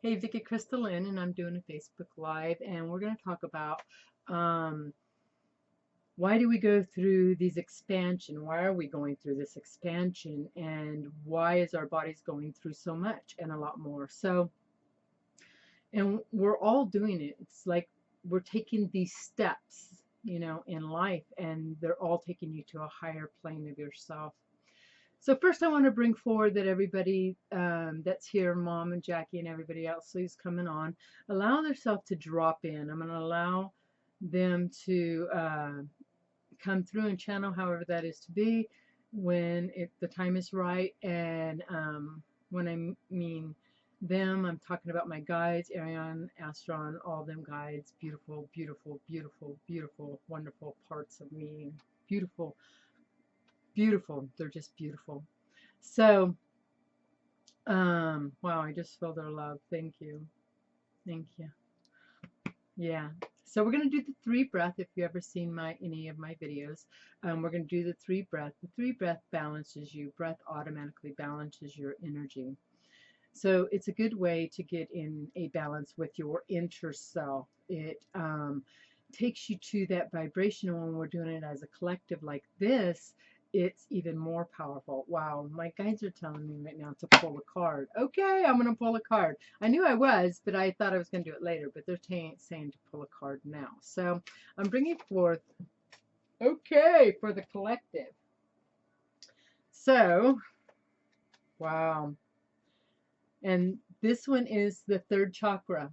Hey, Vicky Crystal Lynn, and I'm doing a Facebook Live, and we're going to talk about um, why do we go through these expansion? Why are we going through this expansion? And why is our bodies going through so much and a lot more? So, and we're all doing it. It's like we're taking these steps, in life, and they're all taking you to a higher plane of yourself. So first, I want to bring forward that everybody that's here, Mom and Jackie and everybody else who's coming on, allow themselves to drop in. I'm going to allow them to come through and channel however that is to be when the time is right. And when I mean them, I'm talking about my guides, Ariane, Astron, all them guides, beautiful, beautiful, beautiful, beautiful, wonderful parts of me, beautiful, beautiful. They're just beautiful. So, wow, I just feel their love. Thank you. Thank you. Yeah. So we're going to do the 3 breath. If you ever seen any of my videos, we're going to do the 3 breath. The 3 breath balances you. Breath automatically balances your energy. So it's a good way to get in a balance with your inner self. It takes you to that vibration. When we're doing it as a collective like this, it's even more powerful. Wow, my guides are telling me right now to pull a card. Okay, I'm going to pull a card. I knew I was, but I thought I was going to do it later. But they're saying to pull a card now. So I'm bringing forth, okay, for the collective. So, wow. And this one is the 3rd chakra.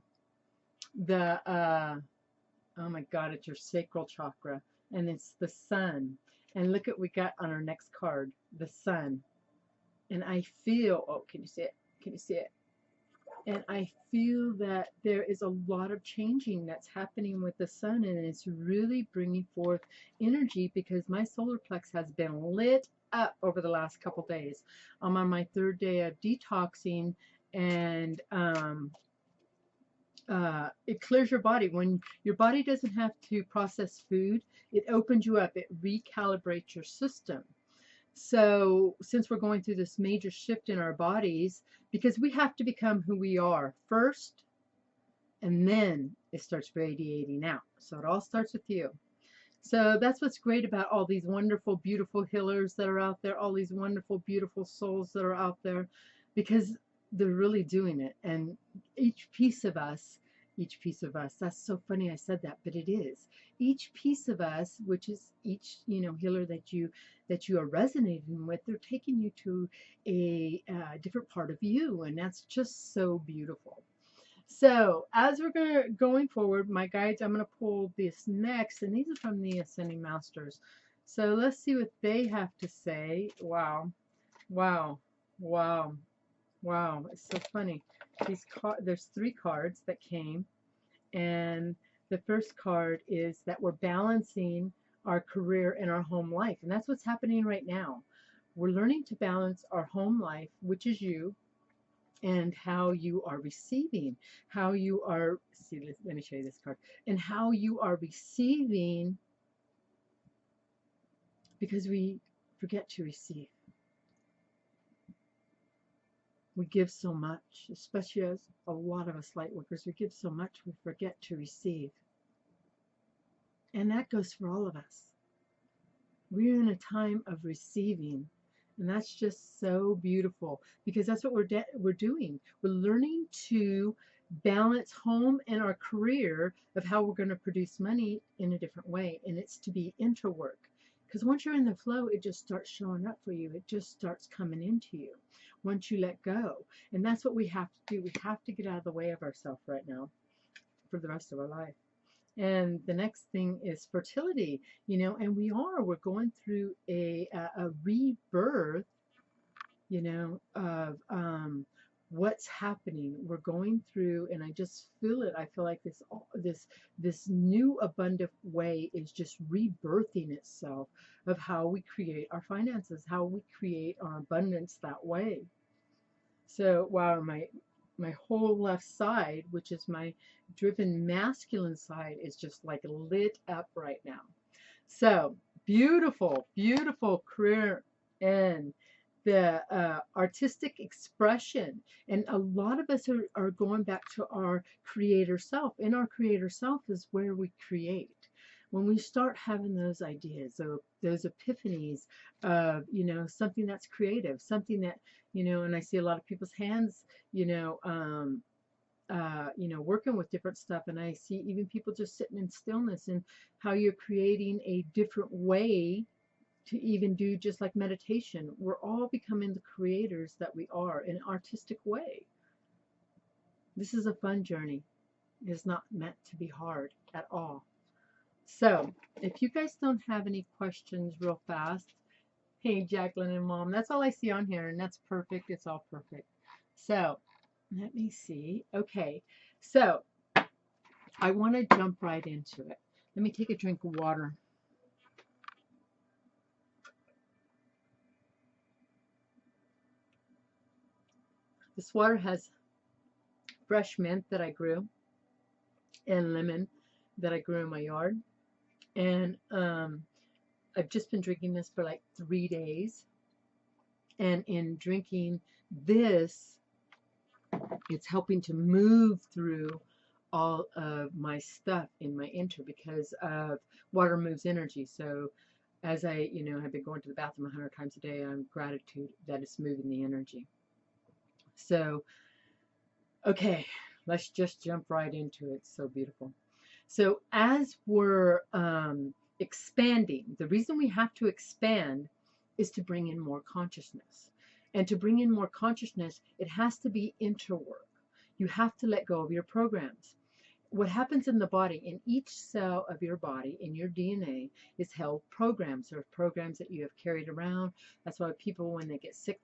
The, oh my God, it's your sacral chakra. And it's the sun. And look at what we got on our next card, the sun. And I feel, oh, can you see it? Can you see it? And I feel that there is a lot of changing that's happening with the sun, and it's really bringing forth energy because my solar plex has been lit up over the last couple days. I'm on my 3rd day of detoxing, and it clears your body. When your body doesn't have to process food, it opens you up. It recalibrates your system. So since we're going through this major shift in our bodies, because we have to become who we are first, and then it starts radiating out. So it all starts with you. So that's what's great about all these wonderful, beautiful healers that are out there, all these wonderful, beautiful souls that are out there, because they're really doing it. And each piece of us, that's so funny I said that, but it is. Each piece of us, which is each, healer that you are resonating with, they're taking you to a different part of you, and that's just so beautiful. So as we're going forward, my guides, I'm going to pull this next, and these are from the Ascending Masters. So let's see what they have to say. Wow, wow, wow, wow. It's so funny. There's 3 cards that came, and the first card is that we're balancing our career and our home life, and that's what's happening right now. We're learning to balance our home life, which is you, and how you are receiving, how you are, see, let me show you this card, and how you are receiving, because we forget to receive. We give so much, especially as a lot of us light workers, we give so much we forget to receive. And that goes for all of us. We're in a time of receiving. And that's just so beautiful, because that's what we're doing. We're learning to balance home and our career of how we're going to produce money in a different way. And it's to be interwork. Because once you're in the flow, it just starts showing up for you. It just starts coming into you once you let go. And that's what we have to do. We have to get out of the way of ourselves right now for the rest of our life. And the next thing is fertility, and we're going through a rebirth, of what's happening. We're going through, and I just feel it. I feel like this new abundant way is just rebirthing itself of how we create our finances, how we create our abundance that way. So, wow, my whole left side, which is my driven masculine side, is just like lit up right now. So beautiful, beautiful career and the artistic expression. And a lot of us are going back to our creator self. In our creator self is where we create. When we start having those ideas, those epiphanies of, something that's creative, something that, and I see a lot of people's hands, working with different stuff, and I see even people just sitting in stillness, and how you're creating a different way to even do just like meditation. We're all becoming the creators that we are in an artistic way. This is a fun journey. It is not meant to be hard at all. So, if you guys don't have any questions real fast, hey, Jacqueline and Mom, that's all I see on here, and that's perfect. It's all perfect. So, let me see. Okay, so I want to jump right into it. Let me take a drink of water. This water has fresh mint that I grew and lemon that I grew in my yard. And I've just been drinking this for like 3 days. And in drinking this, it's helping to move through all of my stuff in my enter, because of water moves energy. So as I, have been going to the bathroom 100 times a day, I'm gratitude that it's moving the energy. So, okay, let's just jump right into it. It's so beautiful. So as we're expanding, the reason we have to expand is to bring in more consciousness. And to bring in more consciousness, it has to be interwork. You have to let go of your programs. What happens in the body, in each cell of your body, in your DNA, is held programs. There are programs that you have carried around. That's why people, when they get sick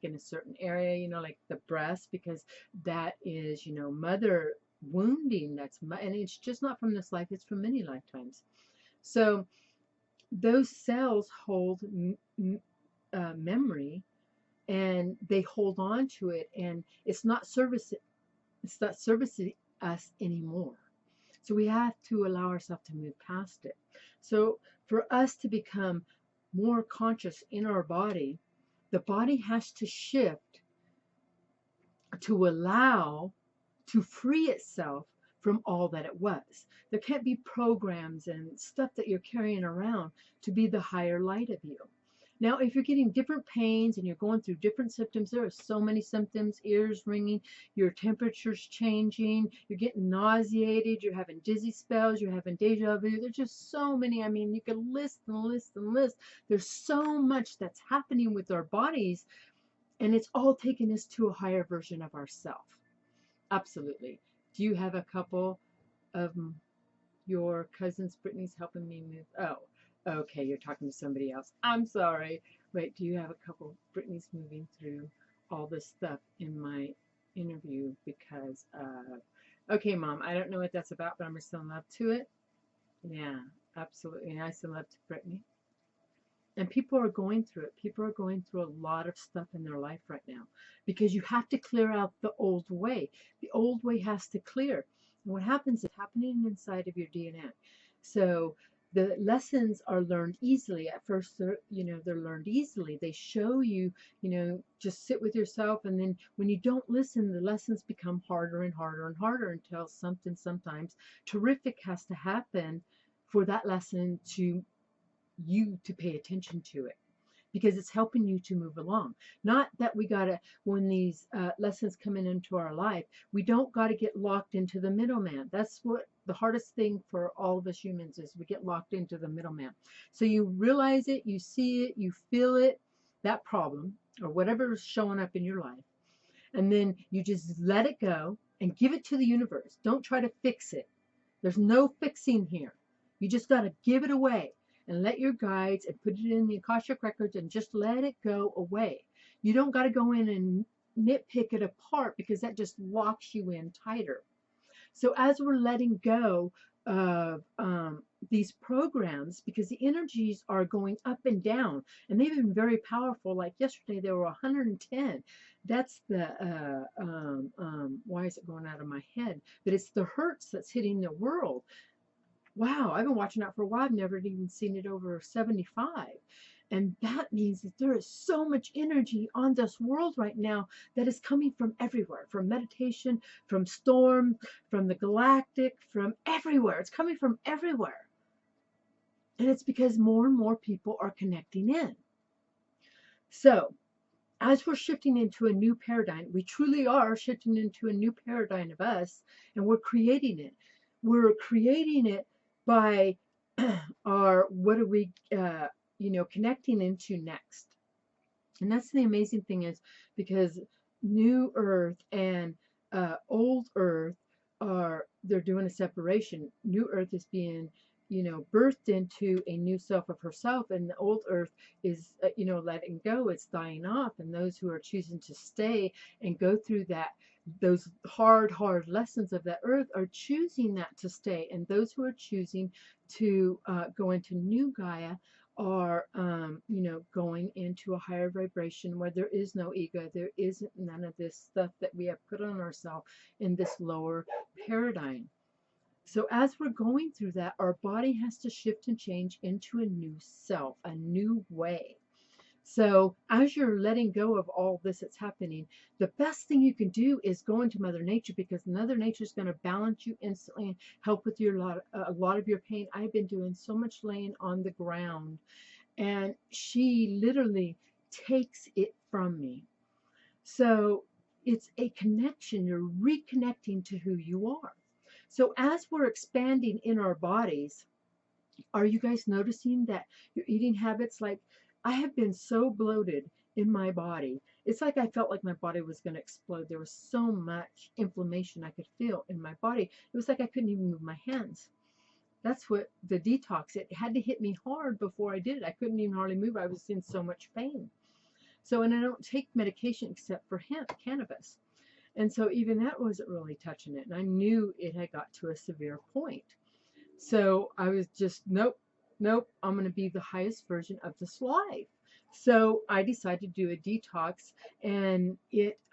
in a certain area, like the breast, because that is, mother wounding. And it's just not from this life, it's from many lifetimes. So those cells hold memory, and they hold on to it, and it's not servicing us anymore. So we have to allow ourselves to move past it. So for us to become more conscious in our body, the body has to shift to allow to free itself from all that it was. There can't be programs and stuff that you're carrying around to be the higher light of you. Now, if you're getting different pains and you're going through different symptoms, there are so many symptoms: ears ringing, your temperature's changing, you're getting nauseated, you're having dizzy spells, you're having deja vu. There's just so many. I mean, you can list and list and list. There's so much that's happening with our bodies, and it's all taking us to a higher version of ourself. Absolutely. Do you have a couple of your cousins? Brittany's helping me move. Oh, okay, you're talking to somebody else. I'm sorry. Wait, do you have a couple? Brittany's moving through all this stuff in my interview because okay, Mom, I don't know what that's about, but I'm still in love to it. Yeah, absolutely. And I still love to Brittany. And people are going through it. People are going through a lot of stuff in their life right now, because you have to clear out the old way. The old way has to clear. And what happens is happening inside of your DNA. So the lessons are learned easily. At first, they're learned easily. They show you, just sit with yourself. And then when you don't listen, the lessons become harder and harder and harder, until something sometimes terrific has to happen for that lesson to pay attention to it, because it's helping you to move along. Not that we gotta, when these lessons come into our life, we don't gotta get locked into the middleman. That's what the hardest thing for all of us humans is. We get locked into the middleman. So you realize it, you see it, you feel it, that problem or whatever is showing up in your life, and then you just let it go and give it to the universe. Don't try to fix it. There's no fixing here. You just gotta give it away and let your guides and put it in the Akashic records and just let it go away. You don't got to go in and nitpick it apart, because that just locks you in tighter. So as we're letting go of these programs, because the energies are going up and down, and they've been very powerful. Like yesterday, there were 110. That's the, why is it going out of my head? But it's the hertz that's hitting the world. Wow, I've been watching that for a while. I've never even seen it over 75. And that means that there is so much energy on this world right now that is coming from everywhere, from meditation, from storm, from the galactic, from everywhere. It's coming from everywhere. And it's because more and more people are connecting in. So, as we're shifting into a new paradigm, we truly are shifting into a new paradigm of us, and we're creating it. We're creating it by what are we, connecting into next. And that's the amazing thing is because new earth and old earth they're doing a separation. New earth is being, birthed into a new self of herself, and the old earth is, letting go. It's dying off, and those who are choosing to stay and go through those hard lessons of that earth are choosing that to stay, and those who are choosing to go into new Gaia are going into a higher vibration where there is no ego, there isn't none of this stuff that we have put on ourselves in this lower paradigm. So as we're going through that, our body has to shift and change into a new self, a new way. So as you're letting go of all this that's happening, the best thing you can do is go into Mother Nature, because Mother Nature is going to balance you instantly and help with a lot of your pain. I've been doing so much laying on the ground, and she literally takes it from me. So it's a connection. You're reconnecting to who you are. So as we're expanding in our bodies, are you guys noticing that your eating habits, like I have been so bloated in my body. It's like I felt like my body was going to explode. There was so much inflammation I could feel in my body. It was like I couldn't even move my hands. That's what the detox, it had to hit me hard before I did it. I couldn't even hardly move. I was in so much pain. So, and I don't take medication except for cannabis. And so even that wasn't really touching it. And I knew it had got to a severe point. So I was just, nope, I'm going to be the highest version of this life. So I decided to do a detox, and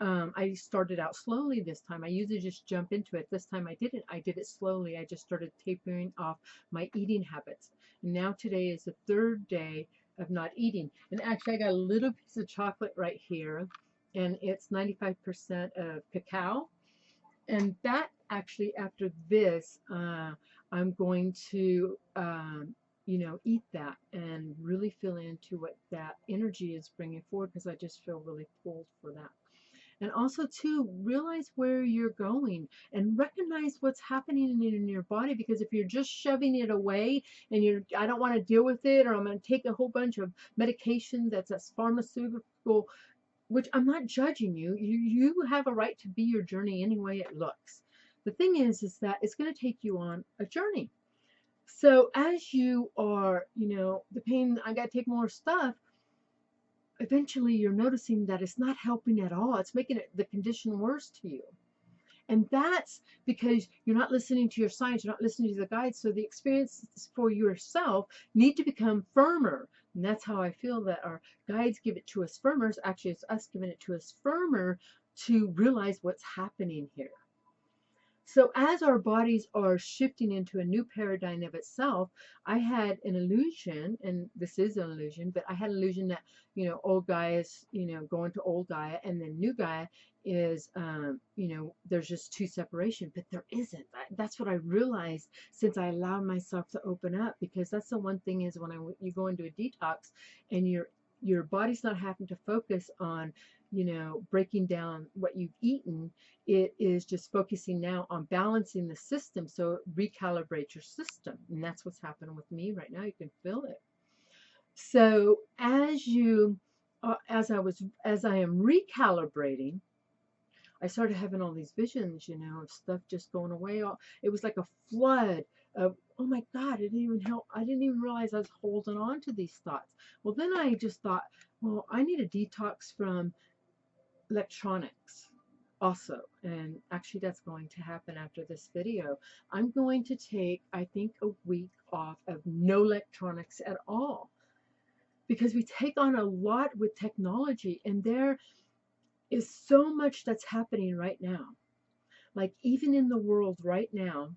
I started out slowly this time. I usually just jump into it. This time I didn't. I did it slowly. I just started tapering off my eating habits. And now today is the third day of not eating. And actually I got a little piece of chocolate right here, and it's 95% of cacao. And that actually, after this, I'm going to, eat that and really feel into what that energy is bringing forward, because I just feel really pulled for that. And also, too, realize where you're going and recognize what's happening in your body, because if you're just shoving it away and I don't want to deal with it, or I'm going to take a whole bunch of medication that's pharmaceutical, which I'm not judging you. You have a right to be your journey any way it looks. The thing is that it's going to take you on a journey. So as you are, the pain, I got to take more stuff, eventually you're noticing that it's not helping at all. It's making the condition worse to you. And that's because you're not listening to your science, you're not listening to the guides. So the experiences for yourself need to become firmer. And that's how I feel that our guides give it to us firmer. Actually, it's us giving it to us firmer to realize what's happening here. So as our bodies are shifting into a new paradigm of itself, I had an illusion, and this is an illusion, but I had an illusion that, old Gaia is, going to old Gaia, and then new Gaia is, there's just two separation, but there isn't. That's what I realized since I allowed myself to open up, because that's the one thing is when you go into a detox and your body's not having to focus on, breaking down what you've eaten. It is just focusing now on balancing the system, so recalibrate your system. And that's what's happening with me right now. You can feel it. So as I am recalibrating, I started having all these visions, of stuff just going away. It was like a flood of, oh my God, it didn't even help. I didn't even realize I was holding on to these thoughts. Well, then I just thought, well, I need a detox from electronics also. And actually that's going to happen after this video. I'm going to take, I think, a week off of no electronics at all, because we take on a lot with technology, and there is so much that's happening right now. Like even in the world right now,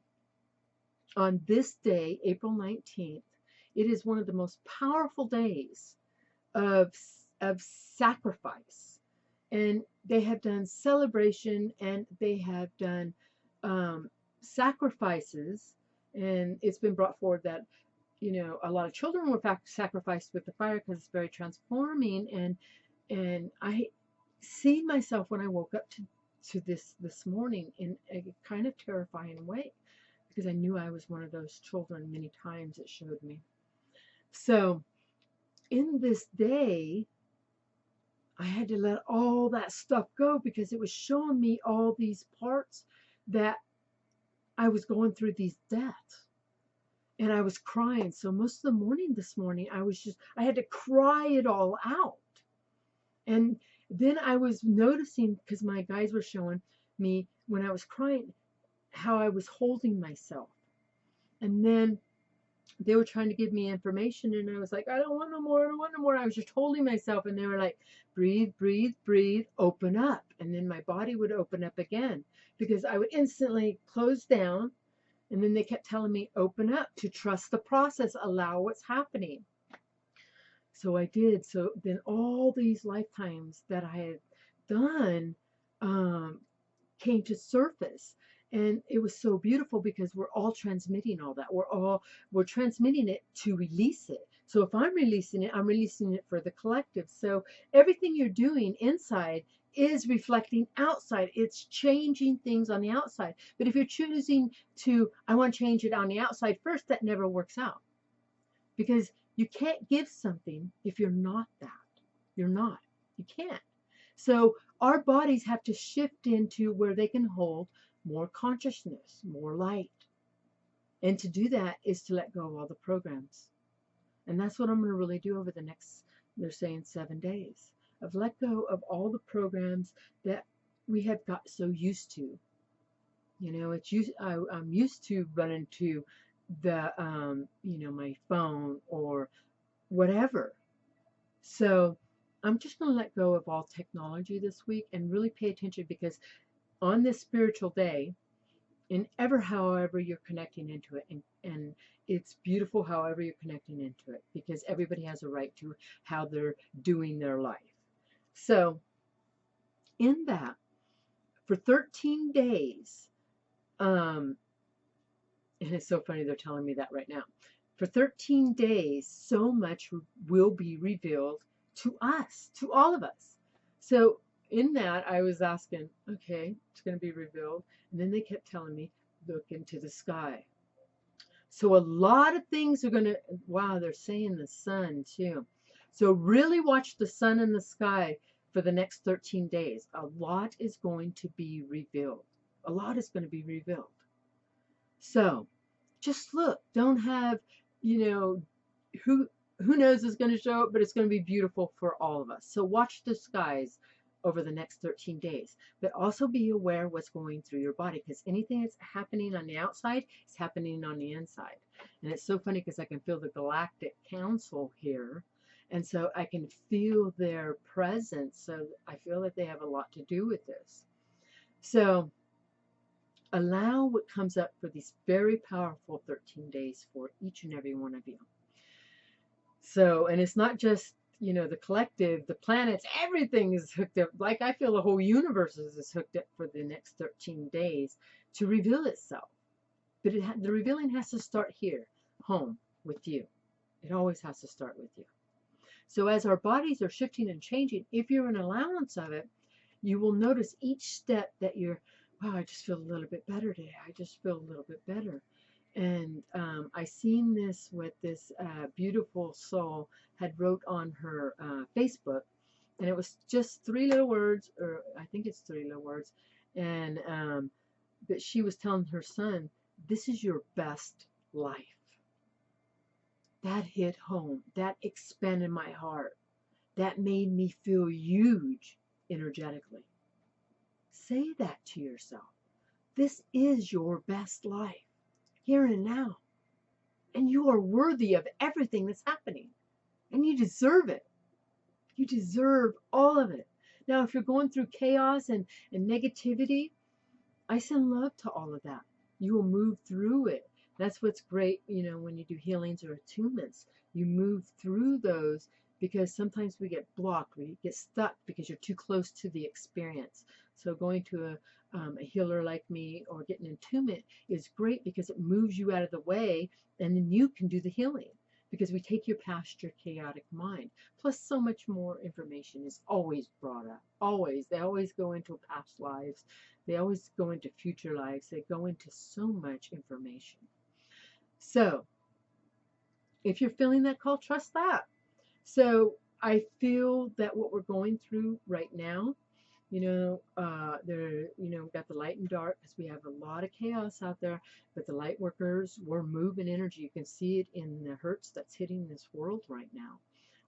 on this day, April 19th, it is one of the most powerful days of sacrifice, and they have done celebration, and they have done sacrifices, and it's been brought forward that a lot of children were sacrificed with the fire because it's very transforming, and I see myself when I woke up to this morning in a kind of terrifying way, because I knew I was one of those children. Many times it showed me. So in this day, I had to let all that stuff go because it was showing me all these parts that I was going through these deaths. And I was crying. So most of the morning this morning, I had to cry it all out. And then I was noticing, because my guys were showing me when I was crying, how I was holding myself. And then they were trying to give me information, and I was like, I don't want no more, I don't want no more. I was just holding myself, and they were like, breathe, breathe, breathe, open up. And then my body would open up again, because I would instantly close down, and then they kept telling me, open up, to trust the process, allow what's happening. So I did. So then all these lifetimes that I had done came to surface. And it was so beautiful because we're all transmitting all that. We're transmitting it to release it. So if I'm releasing it for the collective. So everything you're doing inside is reflecting outside. It's changing things on the outside. But if you're choosing I want to change it on the outside first, that never works out. Because you can't give something if you're not that. You're not. You can't. So our bodies have to shift into where they can hold more consciousness, more light. And to do that is to let go of all the programs. And that's what I'm going to really do over the next, they're saying 7 days, of let go of all the programs that we have got so used to. I'm used to running to the, my phone or whatever. So I'm just going to let go of all technology this week and really pay attention, because on this spiritual day, however you're connecting into it, and it's beautiful however you're connecting into it, because everybody has a right to how they're doing their life. So in that, for 13 days, and it's so funny they're telling me that right now, for 13 days, so much will be revealed to us, to all of us. So in that, I was asking, okay, it's going to be revealed. And then they kept telling me, look into the sky. So a lot of things are going to, wow, they're saying the sun too. So really watch the sun and the sky for the next 13 days. A lot is going to be revealed. A lot is going to be revealed. So just look, don't have, who knows is going to show up, but it's going to be beautiful for all of us. So watch the skies over the next 13 days, but also be aware what's going through your body, because anything that's happening on the outside is happening on the inside. And it's so funny because I can feel the Galactic Council here, and so I can feel their presence. So I feel that they have a lot to do with this. So allow what comes up for these very powerful 13 days for each and every one of you. So, and it's not just, the collective, the planets, everything is hooked up. Like I feel the whole universe is hooked up for the next 13 days to reveal itself. But the revealing has to start here, home, with you. It always has to start with you. So as our bodies are shifting and changing, if you're an allowance of it, you will notice each step that you're, wow, I just feel a little bit better today. I just feel a little bit better. And I seen this with this beautiful soul had wrote on her Facebook, and it was just 3 little words, or I think it's 3 little words, and that she was telling her son, this is your best life. That hit home. That expanded my heart. That made me feel huge energetically. Say that to yourself. This is your best life, here and now. And you are worthy of everything that's happening. And you deserve it. You deserve all of it. Now, if you're going through chaos and negativity, I send love to all of that. You will move through it. That's what's great, when you do healings or attunements. You move through those because sometimes we get blocked, we get stuck because you're too close to the experience. So going to a healer like me or getting attunement is great because it moves you out of the way, and then you can do the healing because we take you past your chaotic mind. Plus, so much more information is always brought up. Always. They always go into past lives. They always go into future lives. They go into so much information. So, if you're feeling that call, trust that. So, I feel that what we're going through right now, we've got the light and dark because we have a lot of chaos out there. But the light workers, we're moving energy. You can see it in the hurts that's hitting this world right now.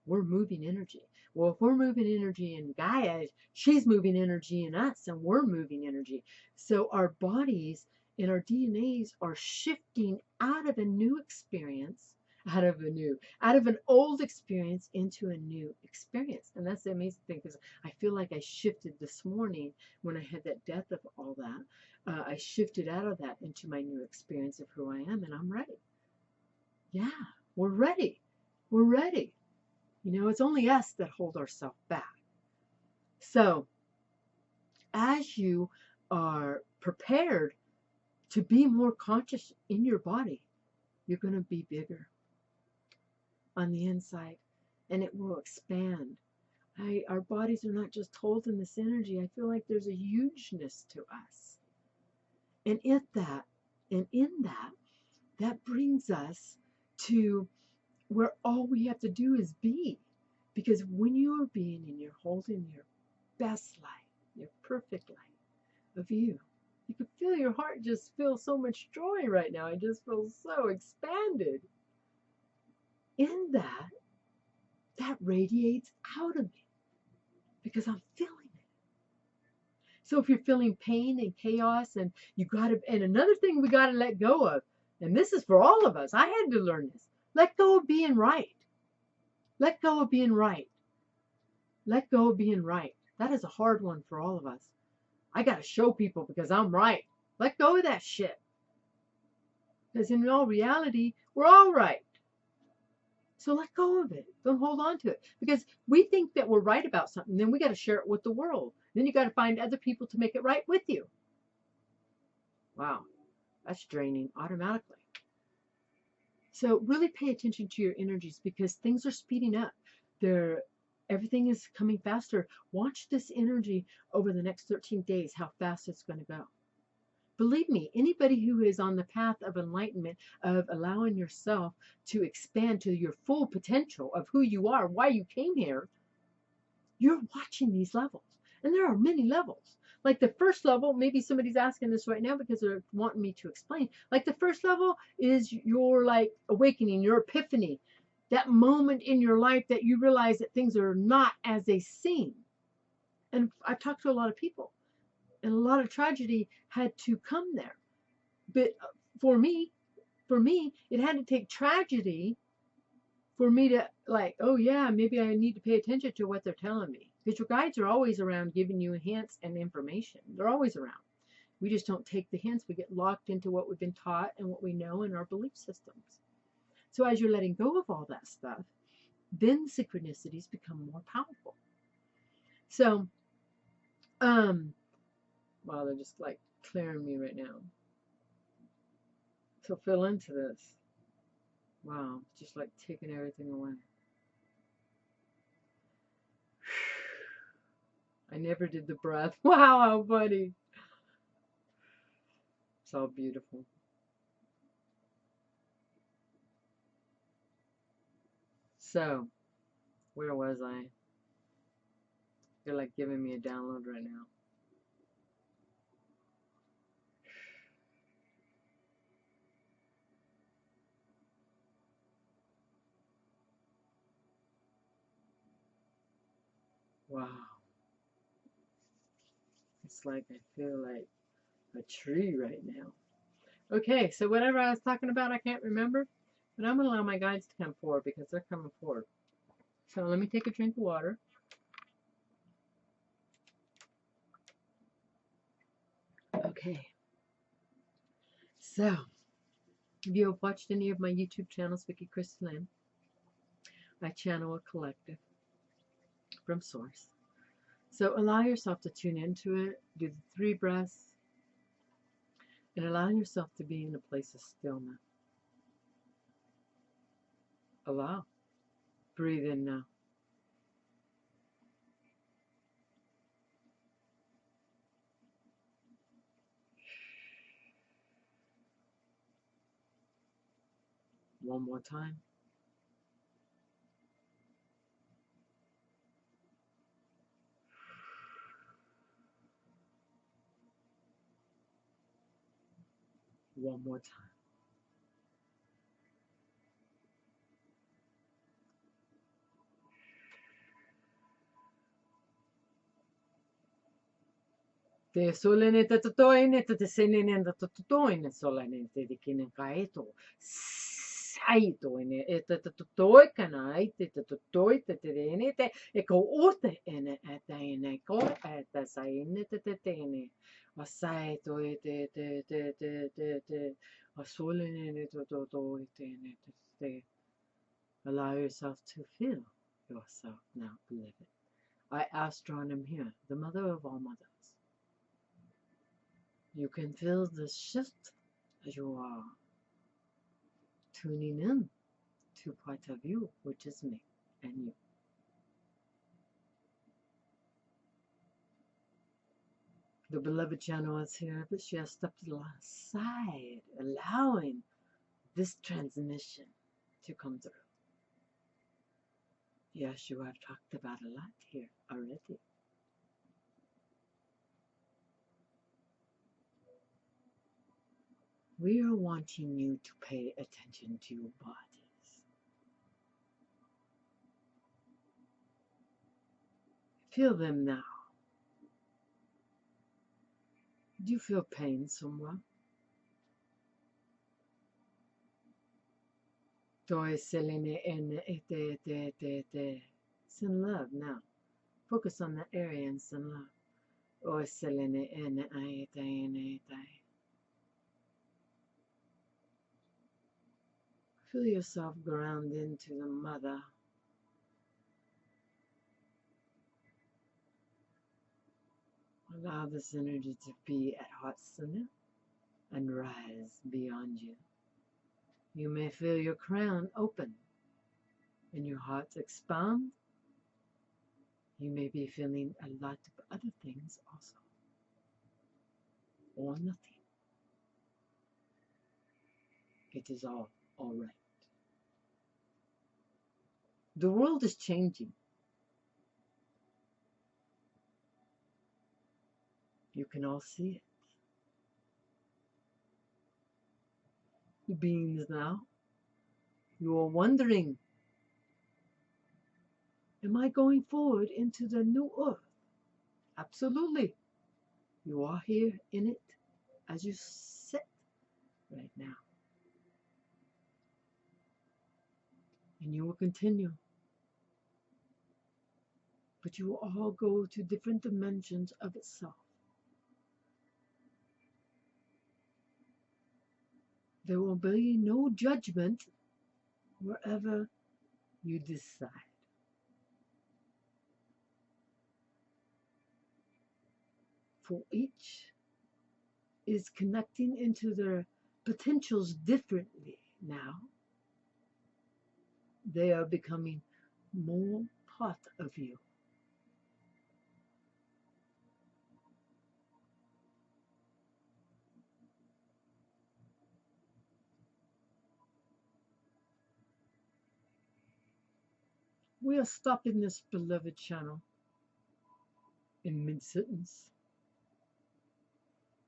We're moving energy. Well, if we're moving energy in Gaia, she's moving energy in us, and we're moving energy. So our bodies and our DNAs are shifting out of a new experience, out of an old experience into a new experience. And that's the amazing thing, because I feel like I shifted this morning when I had that death of all that. I shifted out of that into my new experience of who I am, and I'm ready. Yeah, we're ready. We're ready. It's only us that hold ourselves back. So, as you are prepared to be more conscious in your body, you're going to be bigger on the inside, and it will expand. Our bodies are not just holding this energy. I feel like there's a hugeness to us. And in that, that brings us to where all we have to do is be. Because when you are being and you're holding your best light, your perfect light of you can feel your heart just feel so much joy right now. I just feel so expanded. In that radiates out of me because I'm feeling it. So if you're feeling pain and chaos, and another thing we got to let go of, and this is for all of us, I had to learn this. Let go of being right. Let go of being right. Let go of being right. That is a hard one for all of us. I got to show people because I'm right. Let go of that shit. Because in all reality, we're all right. So let go of it. Don't hold on to it. Because we think that we're right about something, then we got to share it with the world. Then you got to find other people to make it right with you. Wow. That's draining automatically. So really pay attention to your energies because things are speeding up. Everything is coming faster. Watch this energy over the next 13 days, how fast it's going to go. Believe me, anybody who is on the path of enlightenment, of allowing yourself to expand to your full potential of who you are, why you came here, you're watching these levels. And there are many levels. Like the first level, maybe somebody's asking this right now because they're wanting me to explain. Like the first level is your awakening, your epiphany. That moment in your life that you realize that things are not as they seem. And I've talked to a lot of people, and a lot of tragedy had to come there. But for me, it had to take tragedy for me to oh yeah, maybe I need to pay attention to what they're telling me. Because your guides are always around giving you hints and information. They're always around. We just don't take the hints. We get locked into what we've been taught and what we know in our belief systems. So as you're letting go of all that stuff, then synchronicities become more powerful. So, wow, they're just clearing me right now. So feel into this. Wow, just taking everything away. I never did the breath. Wow, how funny. It's all beautiful. So, where was I? They're giving me a download right now. Wow. It's like I feel like a tree right now. Okay, so whatever I was talking about, I can't remember. But I'm going to allow my guides to come forward because they're coming forward. So let me take a drink of water. Okay. So, if you have watched any of my YouTube channels, Vicky Chris Lynn, I channel a collective from Source. So allow yourself to tune into it, do the 3 breaths, and allow yourself to be in a place of stillness. Allow. Breathe in now. One more time. One more time. Te solene te totoine te te senene te totoine solene te dikine kaeto. Saito ene e te totoi kana te totoi te te ene te e ko ote ene e te ene ko e te saine te te tene. A saito e te a solene ne te totoi te ene te. Allow yourself to feel yourself now, beloved. I astronom here, the mother of all mothers. You can feel the shift as you are tuning in to part of you, which is me and you. The beloved channel is here, but she has stepped to the side, allowing this transmission to come through. Yes, you have talked about a lot here already. We are wanting you to pay attention to your bodies. Feel them now. Do you feel pain somewhere? Send love now. Focus on that area and send love. Feel yourself ground into the mother. Allow this energy to be at heart center and rise beyond you. You may feel your crown open and your heart expand. You may be feeling a lot of other things also, or nothing. It is all right. The world is changing. You can all see it. The beings now, you are wondering, am I going forward into the new earth? Absolutely. You are here in it as you sit right now. And you will continue. But you will all go to different dimensions of itself. There will be no judgment wherever you decide. For each is connecting into their potentials differently now. They are becoming more part of you. We are stopping this beloved channel in mid-sentence.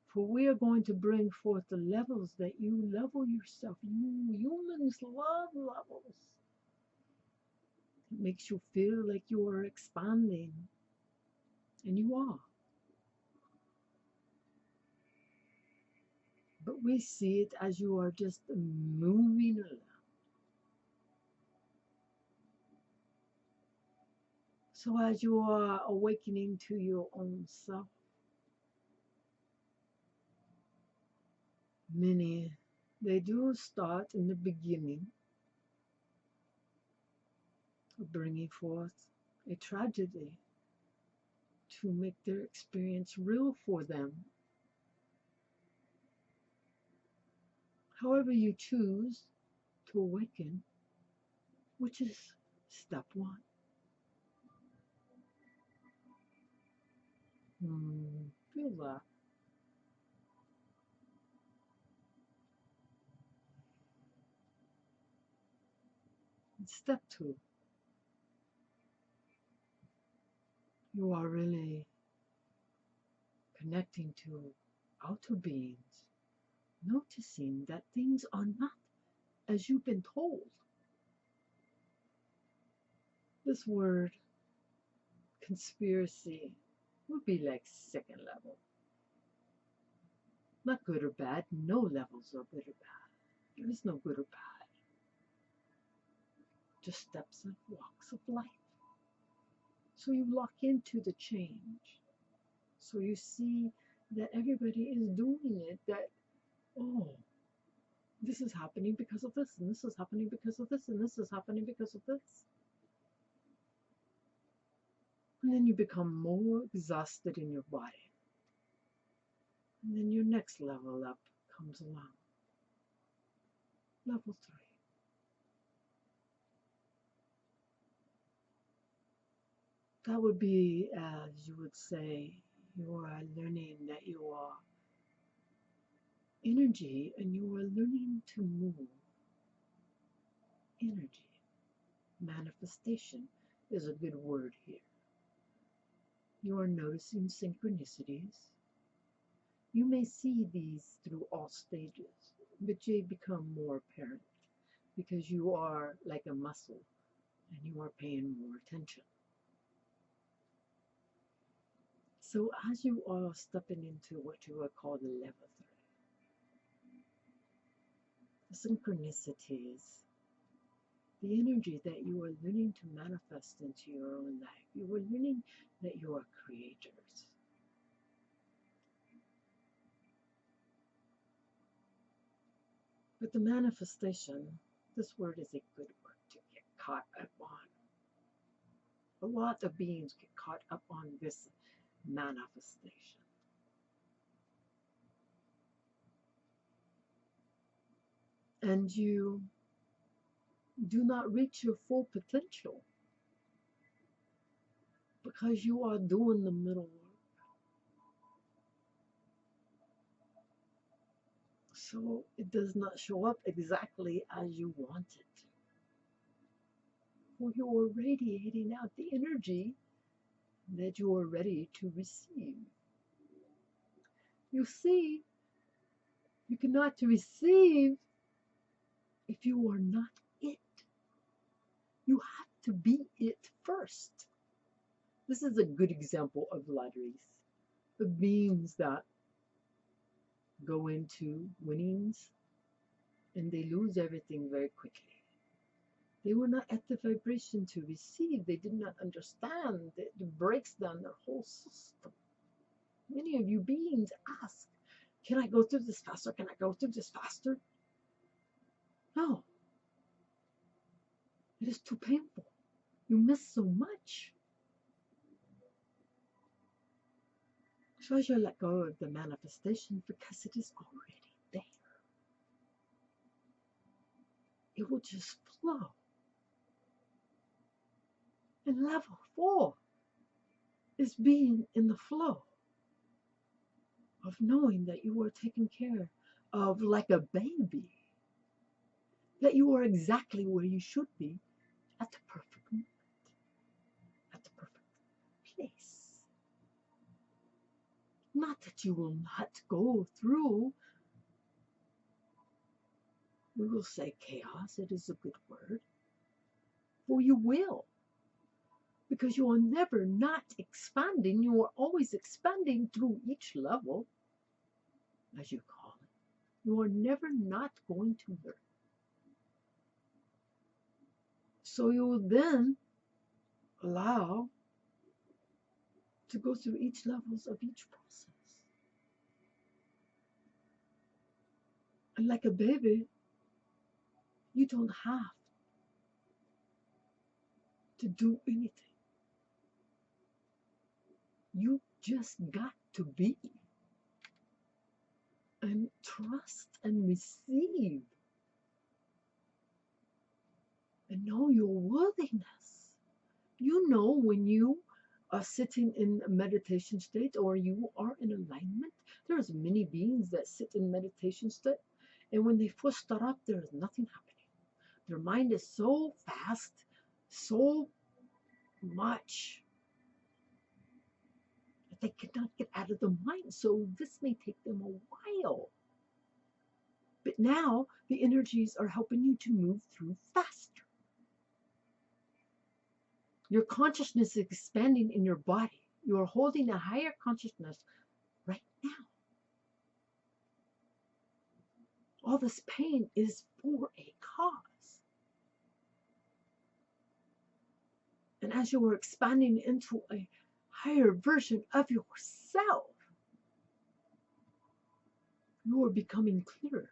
For we are going to bring forth the levels that you level yourself. You humans love levels. It makes you feel like you are expanding. And you are. But we see it as you are just moving along. So as you are awakening to your own self, many, they do start in the beginning of bringing forth a tragedy to make their experience real for them. However you choose to awaken, which is step one. Feel that. And step two, you are really connecting to outer beings, noticing that things are not as you've been told. This word, conspiracy, would be like second level. Not good or bad. No levels are good or bad. There is no good or bad. Just steps and walks of life. So you lock into the change. So you see that everybody is doing it, that, oh, this is happening because of this, and this is happening because of this, and this is happening because of this. And then you become more exhausted in your body. And then your next level up comes along. Level 3. That would be, as you would say, you are learning that you are energy and you are learning to move. Energy. Manifestation is a good word here. You are noticing synchronicities. You may see these through all stages, but they become more apparent because you are like a muscle and you are paying more attention. So as you are stepping into what you would call the level 3, the synchronicities, the energy that you are learning to manifest into your own life, you are learning that you are creators. But the manifestation, this word is a good word to get caught up on. A lot of beings get caught up on this manifestation. And you do not reach your full potential because you are doing the middle work. So it does not show up exactly as you want it. For you are radiating out the energy that you are ready to receive. You see, you cannot receive if you are not it. You have to be it first. This is a good example of lotteries, of beings that go into winnings and they lose everything very quickly. They were not at the vibration to receive. They did not understand that it breaks down their whole system. Many of you beings ask, can I go through this faster? Can I go through this faster? No. It is too painful. You miss so much. So as you let go of the manifestation, because it is already there, it will just flow. And level 4 is being in the flow of knowing that you are taken care of like a baby, that you are exactly where you should be at the perfect moment, at the perfect place. Not that you will not go through, we will say chaos, it is a good word, for you will. Because you are never not expanding, you are always expanding through each level, as you call it. You are never not going to learn. So you will then allow to go through each levels of each process. And like a baby, you don't have to do anything. You just got to be and trust and receive and know your worthiness. You know when you are sitting in a meditation state or you are in alignment. There's many beings that sit in meditation state, and when they first start up, there is nothing happening. Their mind is so fast, so much that they cannot get out of the mind. So this may take them a while. But now the energies are helping you to move through faster. Your consciousness is expanding in your body. You are holding a higher consciousness right now. All this pain is for a cause. And as you are expanding into a higher version of yourself, you are becoming clearer.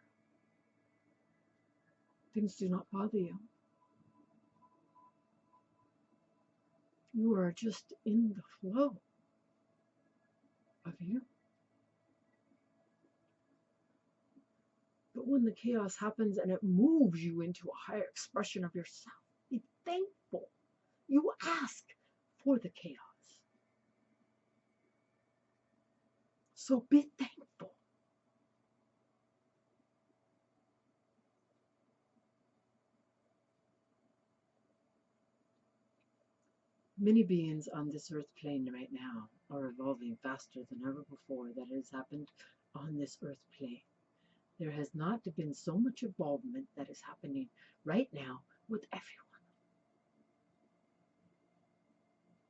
Things do not bother you. You are just in the flow of you. But when the chaos happens and it moves you into a higher expression of yourself, be thankful. You ask for the chaos. So be thankful. Many beings on this earth plane right now are evolving faster than ever before that has happened on this earth plane. There has not been so much involvement that is happening right now with everyone.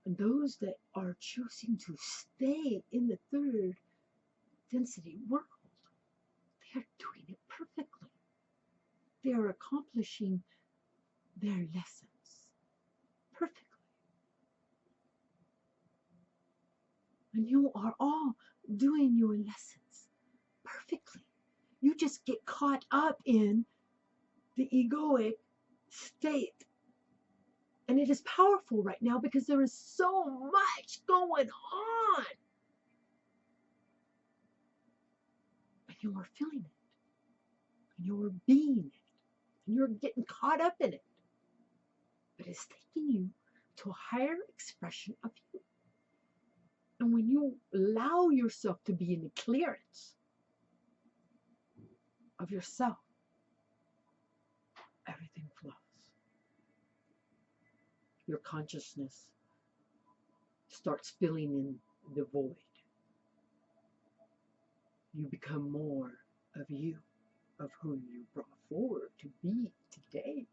And those that are choosing to stay in the third density world, they are doing it perfectly. They are accomplishing their lessons perfectly. And you are all doing your lessons perfectly. You just get caught up in the egoic state. And it is powerful right now because there is so much going on. And you are feeling it. And you are being it. And you're getting caught up in it. But it's taking you to a higher expression of you. And when you allow yourself to be in the clearance of yourself, everything flows. Your consciousness starts filling in the void. You become more of you, of whom you brought forward to be today.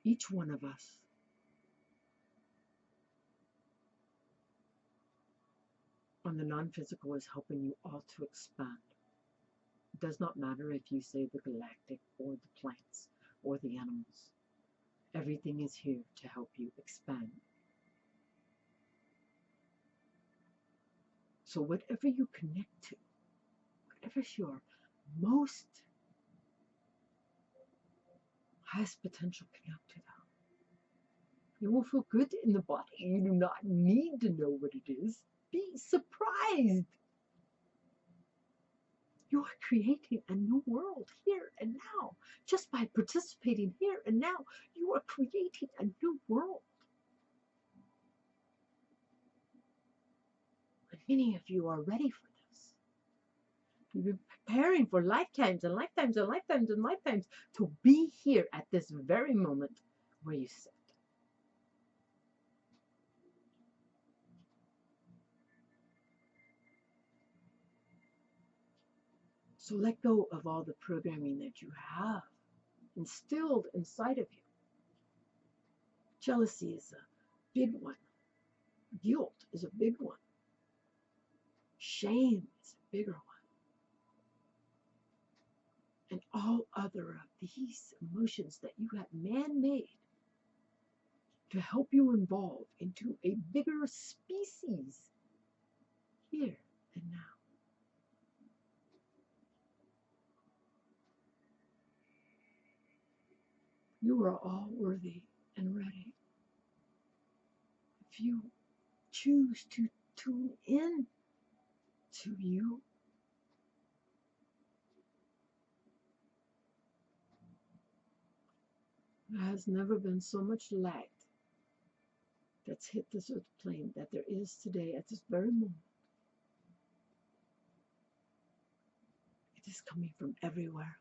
Each one of us on the non-physical is helping you all to expand. It does not matter if you say the galactic or the plants or the animals. Everything is here to help you expand. So whatever you connect to, whatever's your most highest potential, connect to that. You will feel good in the body. You do not need to know what it is. Be surprised. You are creating a new world here and now. Just by participating here and now, you are creating a new world. And many of you are ready for this. You've been preparing for lifetimes and lifetimes and lifetimes and lifetimes to be here at this very moment where you sit. So let go of all the programming that you have instilled inside of you. Jealousy is a big one. Guilt is a big one. Shame is a bigger one. And all other of these emotions that you have man-made to help you evolve into a bigger species here and now. You are all worthy and ready. If you choose to tune in to you, there has never been so much light that's hit this earth plane that there is today at this very moment. It is coming from everywhere.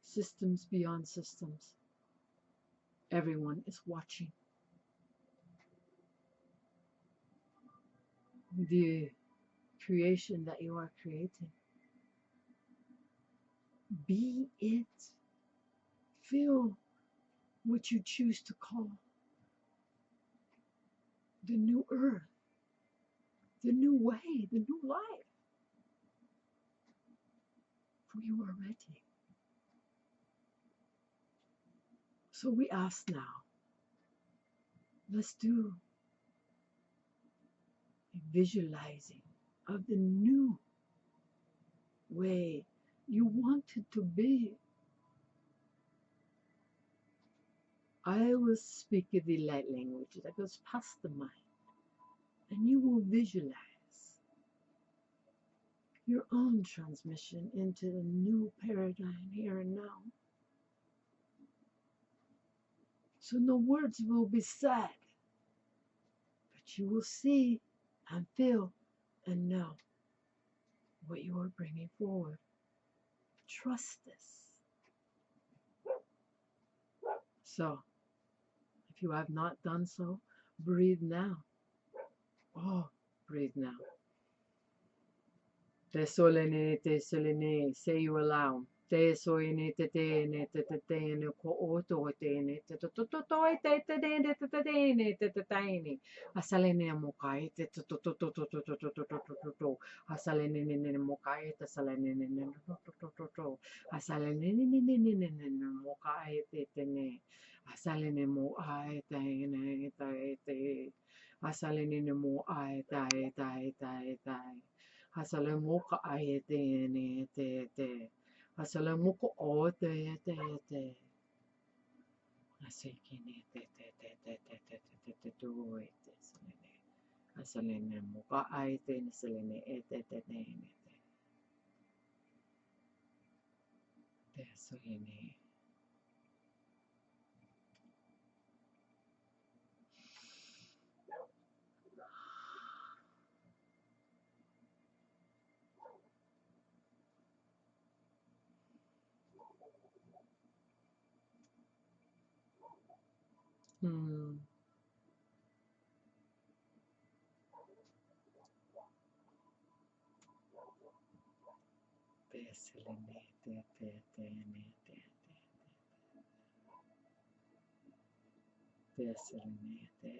Systems beyond systems. Everyone is watching. The creation that you are creating. Be it. Feel what you choose to call the new earth, the new way, the new life. For you are ready. So we ask now, let's do a visualizing of the new way you want it to be. I will speak the light language that goes past the mind, and you will visualize your own transmission into the new paradigm here and now. So no words will be said, but you will see and feel and know what you are bringing forward. Trust this. So, if you have not done so, breathe now. Oh, breathe now. Te solene, say you allow. Te soine te ne te ne ko oto te ne te to ne te ne asalene mokai te asalene ne mokai te asalene ne asalene ne mokai te ne asalene mo ai te asalene ne mo ai tai Hasalamuka ayete ne te. Hasalamuka o te. Asiki ne te do it. Hasalene muka ayete ne selene te ne te solene. Te selene te ne te. Te selene te.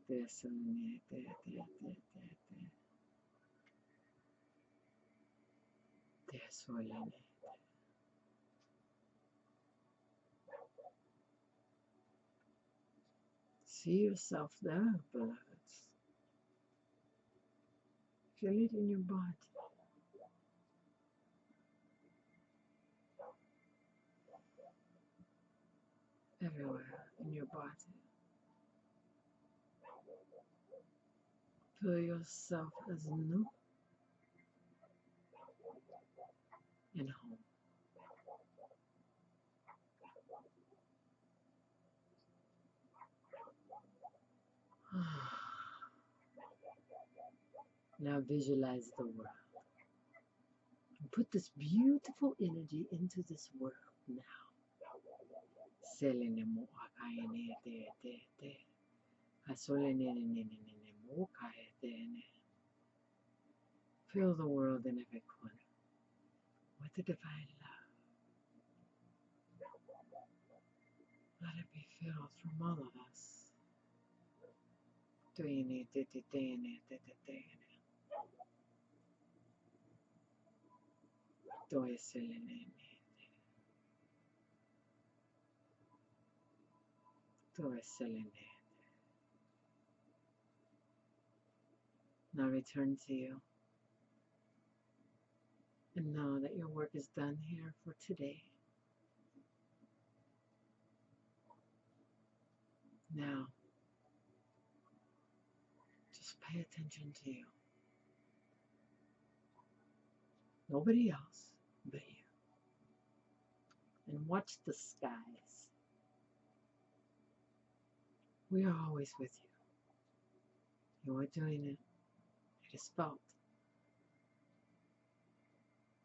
Te selene te. Te solene. See yourself there, beloveds. Feel it in your body. Everywhere in your body. Feel yourself as new and home. Now visualize the world. And put this beautiful energy into this world now. Fill the world in every corner with the divine love. Let it be filled from all of us. Now return to you. And know that your work is done here for today. Now, just pay attention to you. Nobody else but you. And watch the skies. We are always with you. You are doing it. It is felt.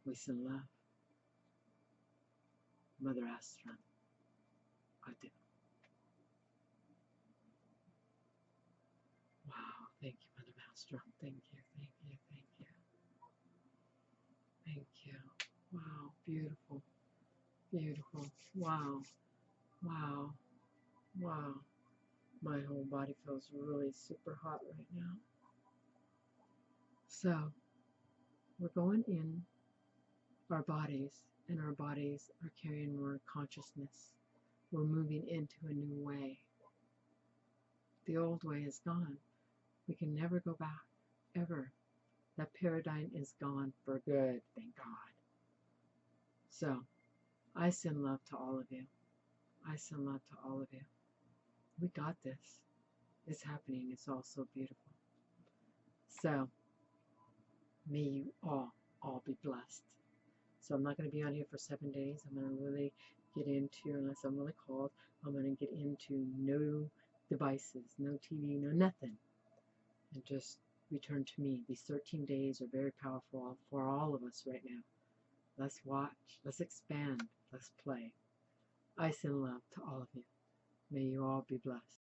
We send love. Mother Astron. Attune. Wow. Thank you, Mother Astron. Thank you. Thank you. Thank you. Thank you. Wow. Beautiful. Beautiful. Wow. Wow. Wow. My whole body feels really super hot right now. So, we're going in our bodies, and our bodies are carrying more consciousness. We're moving into a new way. The old way is gone. We can never go back, ever. That paradigm is gone for good, thank God. So, I send love to all of you. I send love to all of you. We got this. It's happening. It's all so beautiful. So, may you all be blessed. So I'm not going to be on here for 7 days. I'm going to really get into, unless I'm really called, I'm going to get into no devices, no TV, no nothing. And just return to me. These 13 days are very powerful for all of us right now. Let's watch. Let's expand. Let's play. I send love to all of you. May you all be blessed.